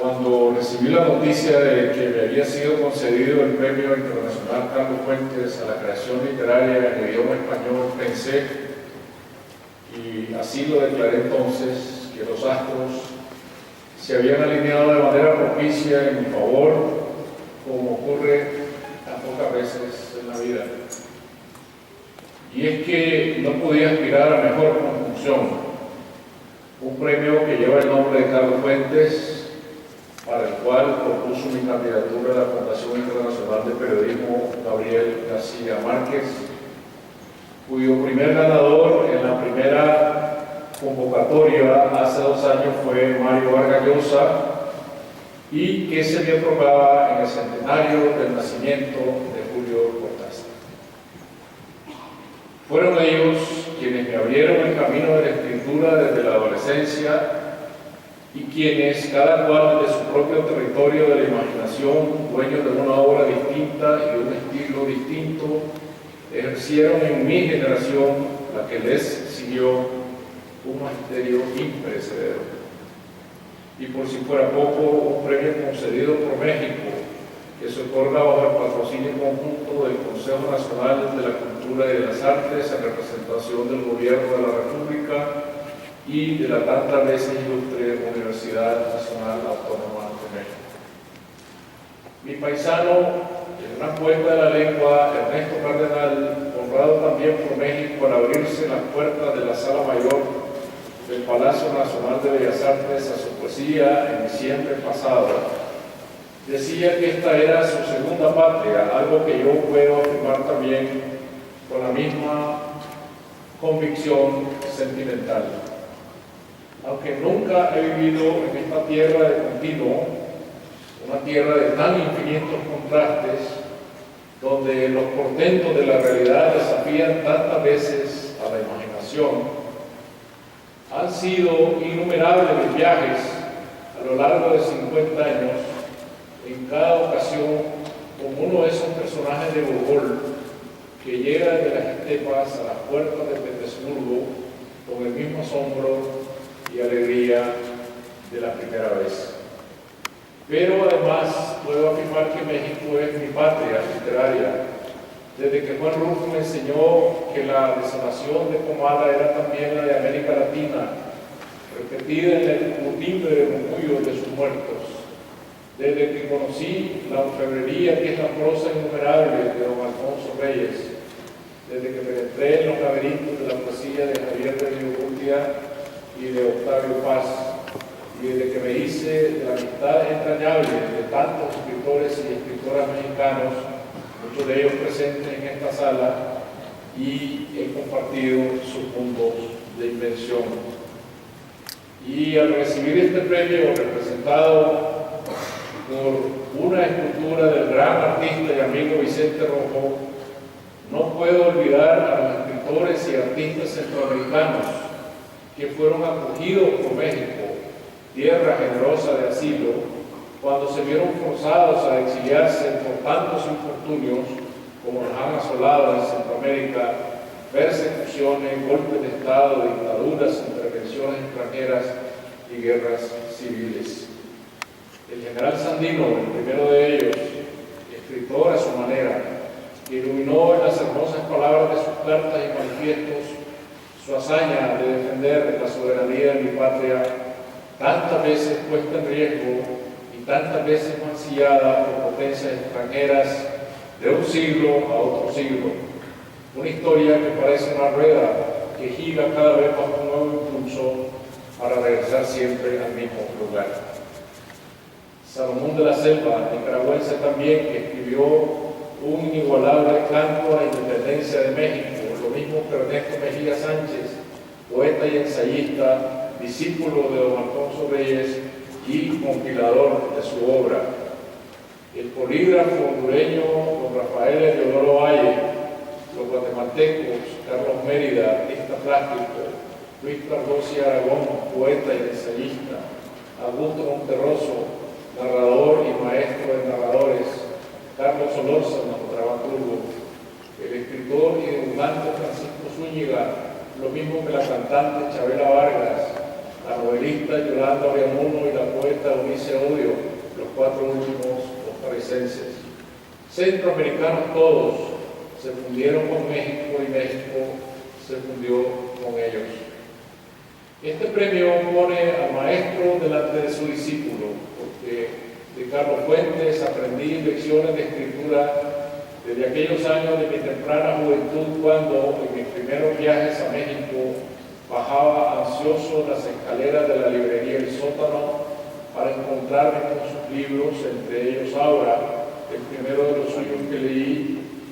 Cuando recibí la noticia de que me había sido concedido el Premio Internacional Carlos Fuentes a la creación literaria en idioma español, pensé, y así lo declaré entonces, que los astros se habían alineado de manera propicia en mi favor, como ocurre tan pocas veces en la vida. Y es que no podía aspirar a mejor conjunción. Un premio que lleva el nombre de Carlos Fuentes, para el cual propuso mi candidatura a la Fundación Internacional de Periodismo Gabriel García Márquez, cuyo primer ganador en la primera convocatoria hace 2 años fue Mario Vargas Llosa, y que se me otorgaba en el centenario del nacimiento de Julio Cortázar. Fueron ellos quienes me abrieron el camino de la escritura desde la adolescencia y quienes, cada cual de su propio territorio de la imaginación, dueños de una obra distinta y de un estilo distinto, ejercieron en mi generación, la que les siguió, un magisterio imperecedero. Y por si fuera poco, un premio concedido por México, que se otorga bajo el patrocinio conjunto del Consejo Nacional de la Cultura y de las Artes en representación del Gobierno de la República y de la tantas veces ilustre Universidad Nacional Autónoma de México. Mi paisano, el gran poeta de la lengua, Ernesto Cardenal, honrado también por México al abrirse las puertas de la Sala Mayor del Palacio Nacional de Bellas Artes a su poesía en diciembre pasado, decía que esta era su segunda patria, algo que yo puedo afirmar también con la misma convicción sentimental. Aunque nunca he vivido en esta tierra de continuo, una tierra de tan infinitos contrastes, donde los portentos de la realidad desafían tantas veces a la imaginación, han sido innumerables mis viajes a lo largo de 50 años, en cada ocasión como uno de esos personajes de Gogol que llega desde las estepas a las puertas de Petersburgo con el mismo asombro y alegría de la primera vez. Pero además puedo afirmar que México es mi patria literaria, desde que Juan Rulfo me enseñó que la desolación de Comala era también la de América Latina, repetida en el timbre de murmullos de sus muertos, desde que conocí la orfebrería que es la prosa innumerable de don Alfonso Reyes, desde que penetré en los laberintos de la poesía de Javier de Villaurrutia y de Octavio Paz, y desde que me hice de la amistad entrañable de tantos escritores y escritoras mexicanos, muchos de ellos presentes en esta sala, y he compartido sus mundos de invención. Y al recibir este premio representado por una escultura del gran artista y amigo Vicente Rojo, no puedo olvidar a los escritores y artistas centroamericanos que fueron acogidos por México, tierra generosa de asilo, cuando se vieron forzados a exiliarse por tantos infortunios como los han asolado en Centroamérica, persecuciones, golpes de Estado, dictaduras, intervenciones extranjeras y guerras civiles. El general Sandino, el primero de ellos, escritor a su manera, que iluminó en las hermosas palabras de sus cartas y manifiestos su hazaña de defender la soberanía de mi patria, tantas veces puesta en riesgo y tantas veces mancillada por potencias extranjeras de un siglo a otro siglo. Una historia que parece una rueda que gira cada vez bajo un nuevo impulso para regresar siempre al mismo lugar. Salomón de la Selva, nicaragüense también, que escribió un inigualable canto a la independencia de México, lo mismo que Ernesto Mejía Sánchez, poeta y ensayista, discípulo de don Alfonso Reyes y compilador de su obra. El polígrafo hondureño don Rafael Eleodoro Valle, los guatemaltecos Carlos Mérida, artista plástico, Luis Cardoso Aragón, poeta y ensayista, Augusto Monterroso, narrador y maestro de narradores, Carlos Solórzano, dramaturgo, el escritor y dibujante Francisco Zúñiga, lo mismo que la cantante Chabela Vargas, la novelista Yolanda Oriamuno y la poeta Eunice Odio, centroamericanos todos se fundieron con México y México se fundió con ellos. Este premio pone al maestro delante de su discípulo, porque de Carlos Fuentes aprendí lecciones de escritura desde aquellos años de mi temprana juventud, cuando en mis primeros viajes a México bajaba ansioso las escaleras de la librería El Sótano para encontrarme con sus libros, entre ellos Aura, el primero de los suyos que leí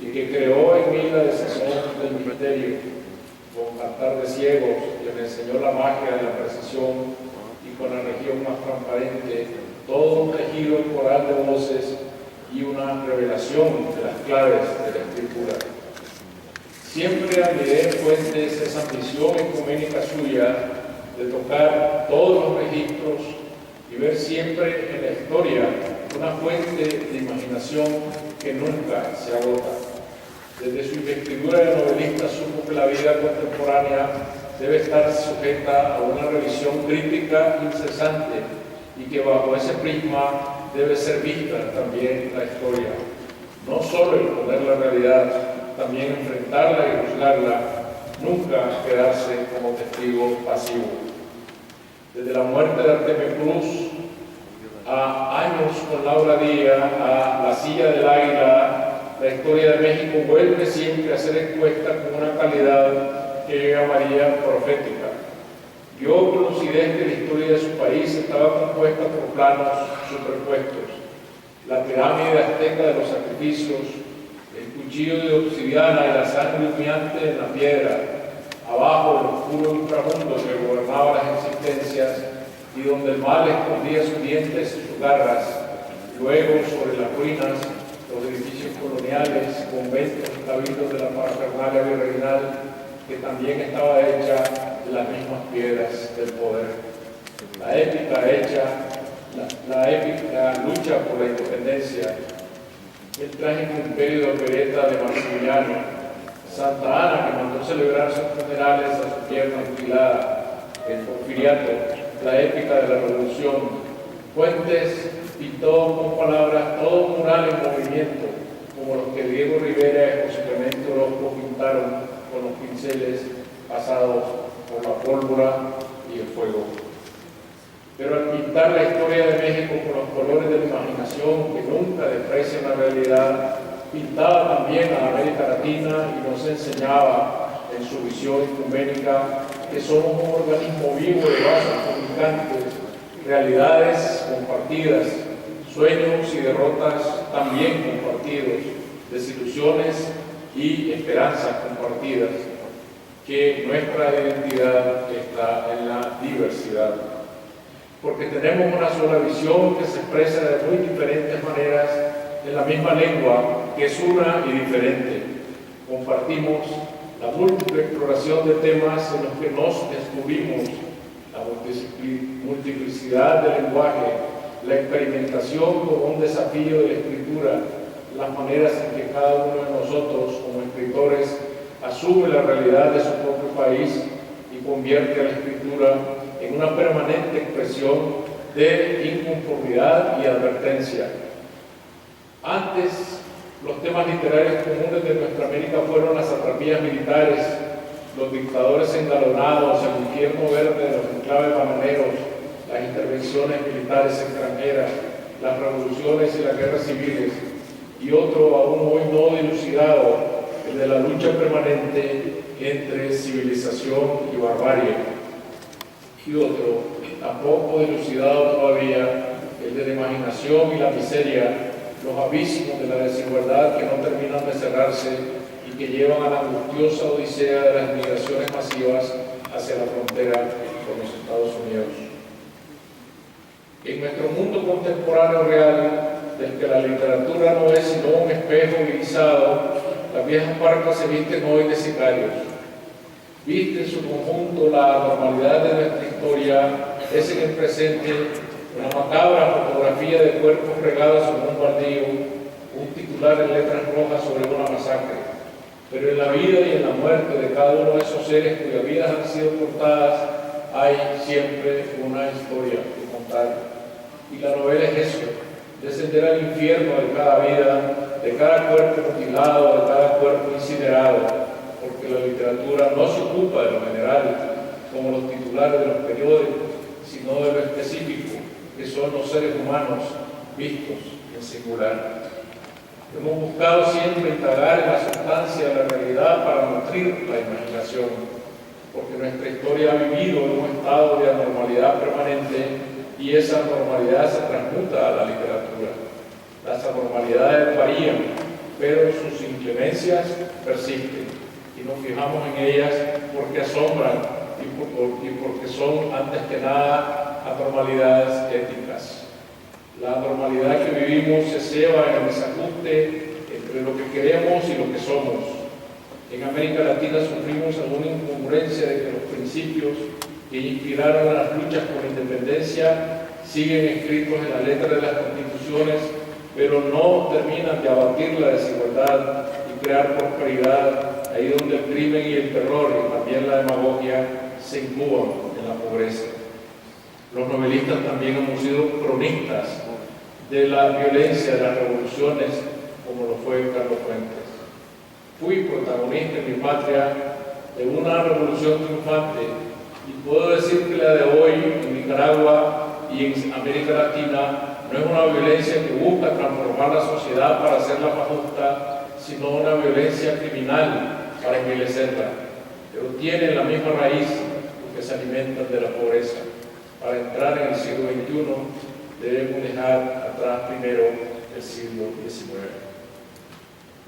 y que creó en mí la decisión del misterio, con Cantar de Ciegos, que me enseñó la magia de la precisión, y con la región más transparente, todo un tejido coral de voces y una revelación de las claves de la escritura. Siempre admiré en Fuentes esa ambición ecuménica suya de tocar todos los registros y ver siempre en la historia una fuente de imaginación que nunca se agota. Desde su investidura de novelista supo que la vida contemporánea debe estar sujeta a una revisión crítica incesante y que bajo ese prisma debe ser vista también la historia. No solo exponer la realidad, también enfrentarla y juzgarla, nunca quedarse como testigo pasivo. Desde la muerte de Artemio Cruz, a Años con Laura Díaz, a La Silla del Águila, la historia de México vuelve siempre a ser expuesta con una calidad que yo llamaría profética. Vio con lucidez que la historia de su país estaba compuesta por planos superpuestos. La pirámide azteca de los sacrificios, el cuchillo de obsidiana y la sangre humeante en la piedra, abajo el oscuro inframundo que gobernaba las existencias y donde el mal escondía sus dientes y sus garras. Luego, sobre las ruinas, los edificios coloniales, conventos y cabildos de la parafernalia virreinal, que también estaba hecha de las mismas piedras del poder. La épica lucha por la independencia, el trágico imperio de opereta de Maximiliano, Santa Ana, que mandó celebrar sus funerales a su pierna mutilada, el Porfiriato, la épica de la Revolución. Fuentes pintó con palabras todo un mural en movimiento, como los que Diego Rivera y José Clemente Orozco pintaron con los pinceles pasados por la pólvora y el fuego. Pero al pintar la historia de México con los colores de la imaginación que nunca desprecian la realidad, pintaba también a América Latina y nos enseñaba en su visión ecuménica que somos un organismo vivo de vasos comunicantes, realidades compartidas, sueños y derrotas también compartidos, desilusiones y esperanzas compartidas, que nuestra identidad está en la diversidad. Porque tenemos una sola visión que se expresa de muy diferentes maneras en la misma lengua, que es una y diferente. Compartimos la múltiple exploración de temas en los que nos descubrimos, la multiplicidad del lenguaje, la experimentación como un desafío de la escritura, las maneras en que cada uno de nosotros como escritores asume la realidad de su propio país y convierte a la escritura en una permanente expresión de inconformidad y advertencia. Antes, los temas literarios comunes de nuestra América fueron las satrapías militares, los dictadores engalonados, el infierno verde de los enclaves bananeros, las intervenciones militares extranjeras, las revoluciones y las guerras civiles, y otro aún hoy no dilucidado, el de la lucha permanente entre civilización y barbarie. Y otro, tampoco dilucidado todavía, el de la imaginación y la miseria, los abismos de la desigualdad que no terminan de cerrarse y que llevan a la angustiosa odisea de las migraciones masivas hacia la frontera con los Estados Unidos. En nuestro mundo contemporáneo real, del que la literatura no es sino un espejo irisado, las viejas parcas se visten hoy de sicarios. Viste en su conjunto la normalidad de nuestra historia, es en el presente una macabra fotografía de cuerpos regados sobre un baldío, un titular en letras rojas sobre una masacre. Pero en la vida y en la muerte de cada uno de esos seres cuyas vidas han sido cortadas, hay siempre una historia que contar. Y la novela es eso, descender al infierno de cada vida, de cada cuerpo mutilado, de cada cuerpo incinerado, porque la literatura no se ocupa de lo general, como los titulares de los periódicos, sino de lo específico, que son los seres humanos vistos en singular. Hemos buscado siempre indagar en la sustancia de la realidad para nutrir la imaginación, porque nuestra historia ha vivido en un estado de anormalidad permanente y esa anormalidad se transmuta a la literatura. Las anormalidades varían, pero sus inclemencias persisten y nos fijamos en ellas porque asombran y porque son, antes que nada, anormalidades éticas. La anormalidad que vivimos se ceba en el desajuste entre lo que queremos y lo que somos. En América Latina sufrimos alguna incongruencia de que los principios que inspiraron las luchas por la independencia siguen escritos en la letra de las constituciones, pero no terminan de abatir la desigualdad y crear prosperidad ahí donde el crimen y el terror y también la demagogia se incuban en la pobreza. Los novelistas también hemos sido cronistas de la violencia de las revoluciones, como lo fue Carlos Fuentes. Fui protagonista en mi patria de una revolución triunfante y puedo decir que la de hoy en Nicaragua y en América Latina no es una violencia que busca transformar la sociedad para hacerla más justa, sino una violencia criminal para envilecerla, pero tiene la misma raíz que se alimentan de la pobreza. Para entrar en el siglo XXI debemos dejar atrás primero el siglo XIX.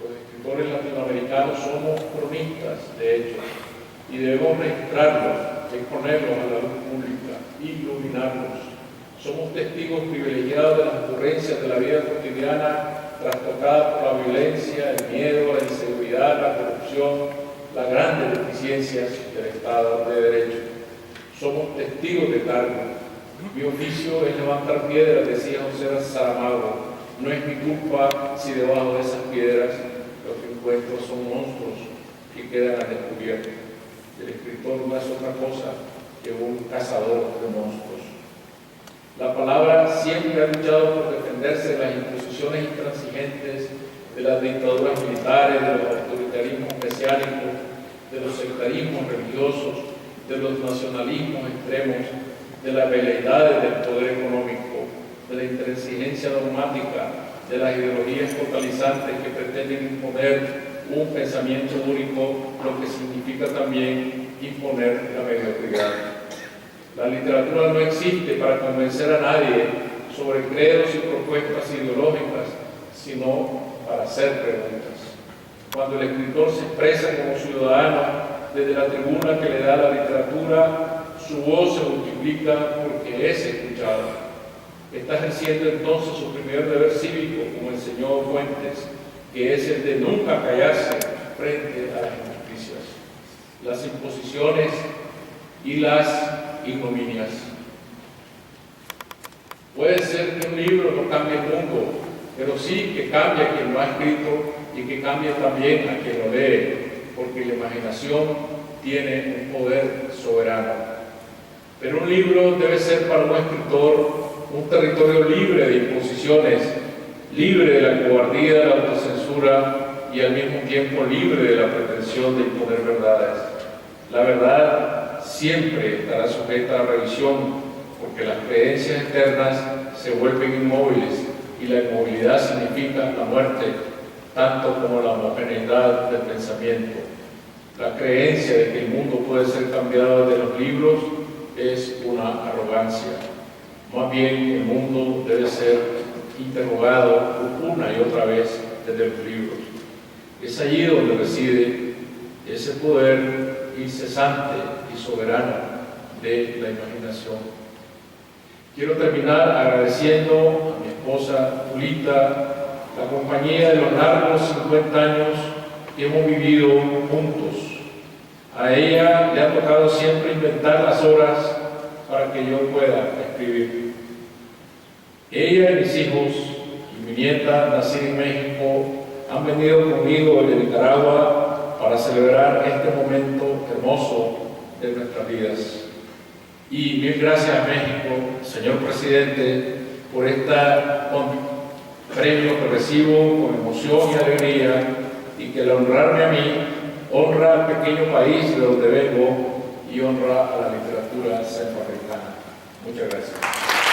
Los escritores latinoamericanos somos cronistas de hechos y debemos registrarlos, exponerlos a la luz pública, iluminarlos. Somos testigos privilegiados de las ocurrencias de la vida cotidiana trastocada por la violencia, el miedo, la inseguridad, la corrupción, las grandes deficiencias del Estado de Derecho. Somos testigos de cargo. Mi oficio es levantar piedras, decía José Saramago. No es mi culpa si debajo de esas piedras lo que encuentro son monstruos que quedan al descubierto. El escritor no es otra cosa que un cazador de monstruos. La palabra siempre ha luchado por defenderse de las imposiciones intransigentes, de las dictaduras militares, de los autoritarismos mesiánicos, de los sectarismos religiosos, de los nacionalismos extremos, de las veleidades del poder económico, de la intransigencia dogmática, de las ideologías totalizantes que pretenden imponer un pensamiento único, lo que significa también imponer la mediocridad. La literatura no existe para convencer a nadie sobre credos y propuestas ideológicas, sino para hacer preguntas. Cuando el escritor se expresa como ciudadano desde la tribuna que le da la literatura, su voz se multiplica porque es escuchada. Está ejerciendo entonces su primer deber cívico, como enseñó Fuentes, que es el de nunca callarse frente a las injusticias, las imposiciones y las ignominias. Puede ser que un libro no cambie el mundo, pero sí que cambie a quien lo ha escrito y que cambie también a quien lo lee, porque la imaginación tiene un poder soberano. Pero un libro debe ser para un escritor un territorio libre de imposiciones, libre de la cobardía, de la autocensura y al mismo tiempo libre de la pretensión de imponer verdades. La verdad siempre estará sujeta a revisión, porque las creencias externas se vuelven inmóviles y la inmovilidad significa la muerte, tanto como la homogeneidad del pensamiento. La creencia de que el mundo puede ser cambiado desde los libros es una arrogancia. Más bien, el mundo debe ser interrogado una y otra vez desde los libros. Es allí donde reside ese poder incesante y soberano de la imaginación. Quiero terminar agradeciendo a mi esposa Julita la compañía de los largos 50 años que hemos vivido juntos. A ella le ha tocado siempre inventar las horas para que yo pueda escribir. Ella y mis hijos y mi nieta, nacida en México, han venido conmigo de Nicaragua para celebrar este momento hermoso de nuestras vidas. Y mil gracias a México, señor presidente, por esta premio que recibo con emoción y alegría, y que al honrarme a mí, honra al pequeño país de donde vengo y honra a la literatura centroamericana. Muchas gracias.